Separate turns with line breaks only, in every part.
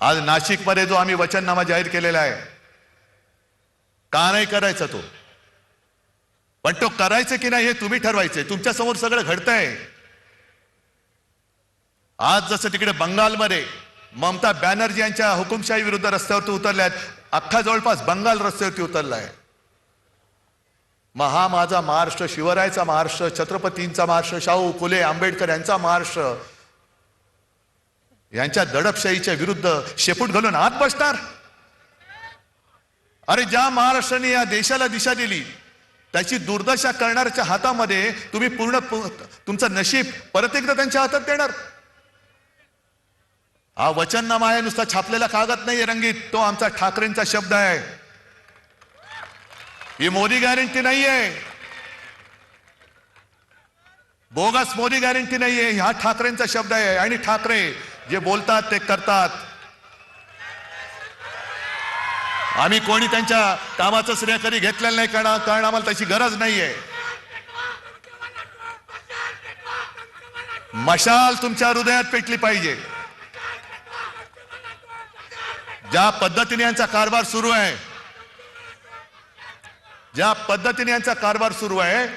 आज नाशिकमध्ये जो आम्ही वचननामा जाहीर केलेला आहे, का नाही करायचा तो, पण तो करायचं की नाही हे तुम्ही ठरवायचे. तुमच्या समोर सगळं घडतंय. आज जसं तिकडे बंगालमध्ये ममता बॅनर्जी यांच्या हुकुमशाही विरुद्ध रस्त्यावरती उतरल्यात, अख्खा जवळपास बंगाल रस्त्यावरती उतरलाय. मग हा माझा महाराष्ट्र, शिवरायाचा महाराष्ट्र, छत्रपतींचा महाराष्ट्र, शाहू फुले आंबेडकर यांचा महाराष्ट्र, यांच्या दडपशाहीच्या विरुद्ध शेपूट घालून आत बसणार? अरे ज्या महाराष्ट्राने या देशाला दिशा दिली त्याची दुर्दशा करणाऱ्याच्या हातामध्ये तुम्ही पूर्ण तुमचं नशीब परत एकदा त्यांच्या हातात देणार? हा वचननामा आहे, नुसता छापलेला कागद नाही रंगीत, तो आमचा ठाकरेंचा शब्द आहे. ही मोदी गॅरंटी नाहीये, बोगस मोदी गॅरंटी नाहीये, हा ठाकरेंचा शब्द आहे. आणि ठाकरे जे बोलतात ते करतात. आम्ही कोणी त्यांच्या कामाचं श्रेय कधी घेतलेलं नाही, कारण आम्हाला त्याची गरज नाहीये. मशाल तुमच्या हृदयात पेटली पाहिजे. ज्या पद्धतीने यांचा कारभार सुरू आहे, ज्या पद्धतीने यांचा कारभार सुरू आहे,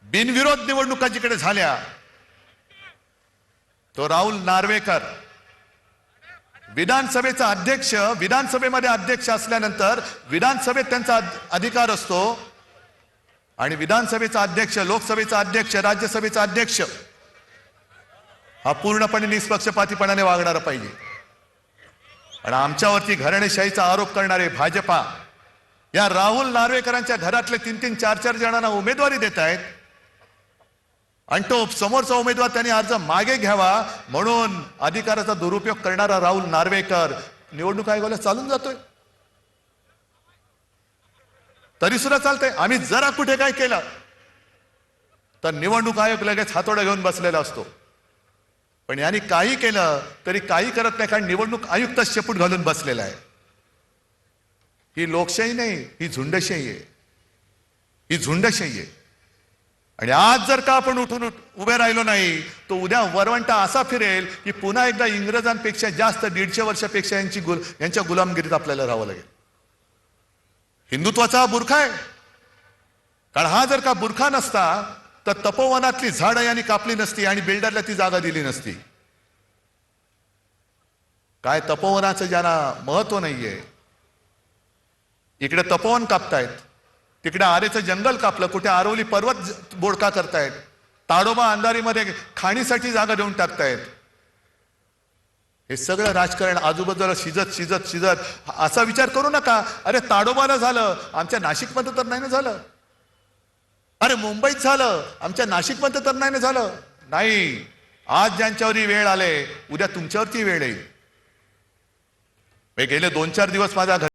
बिनविरोध निवडणुका जिकडे झाल्या, तो राहुल नार्वेकर विधानसभेचा अध्यक्ष, विधानसभेमध्ये अध्यक्ष असल्यानंतर विधानसभेत त्यांचा अधिकार असतो, आणि विधानसभेचा अध्यक्ष, लोकसभेचा अध्यक्ष, राज्यसभेचा अध्यक्ष हा पूर्णपणे निष्पक्षपातीपणाने वागणारा पाहिजे. आणि आमच्यावरती घराणेशाहीचा आरोप करणारे भाजपा या राहुल नार्वेकरांच्या घरातले 3-3, 4-4 जणांना उमेदवारी देत आहेत, आणि तो समोरचा उमेदवार त्यांनी अर्ज मागे घ्यावा म्हणून अधिकाराचा दुरुपयोग करणारा राहुल नार्वेकर निवडणूक आयोगाला चालून जातोय. तरी सुद्धा चालतंय. आम्ही जरा कुठे काय केलं तर निवडणूक आयोग लगेच हातोडा घेऊन बसलेला असतो. पण यांनी काही केलं तरी काही करत नाही, कारण निवडणूक आयुक्त शेपूट घालून बसलेला आहे. ही लोकशाही नाही, ही झुंडशाही आहे. ही झुंडशाही आहे. आणि आज जर का आपण उठून उभे राहिलो नाही तो उद्या वरवंटा असा फिरेल की पुन्हा एकदा इंग्रजांपेक्षा जास्त 150 वर्षापेक्षा यांच्या गुलामगिरीत आपल्याला राहावं लागेल. हिंदुत्वाचा बुरखा आहे. कारण हा जर का बुरखा नसता तर तपोवनातली झाडं यांनी कापली नसती आणि बिल्डरला ती जागा दिली नसती. काय तपोवनाचं ज्यांना महत्व नाहीये, इकडे तपोवन कापतायत, तिकडे आरेचं जंगल कापलं, कुठे आरवली पर्वत बोडका करतायत, ताडोबा अंधारीमध्ये खाणीसाठी जागा देऊन टाकतायत. हे सगळं राजकारण आजूबाजूला शिजत असा विचार करू नका. अरे ताडोबाला झालं, आमच्या नाशिकमध्ये तर नाही ना झालं. अरे मुंबईत झालं, आमच्या नाशिकमध्ये तर नाही ना झालं. नाही, आज ज्यांच्यावरही वेळ आले उद्या तुमच्यावरती वेळ येईल. गेले 2-4 दिवस माझ्या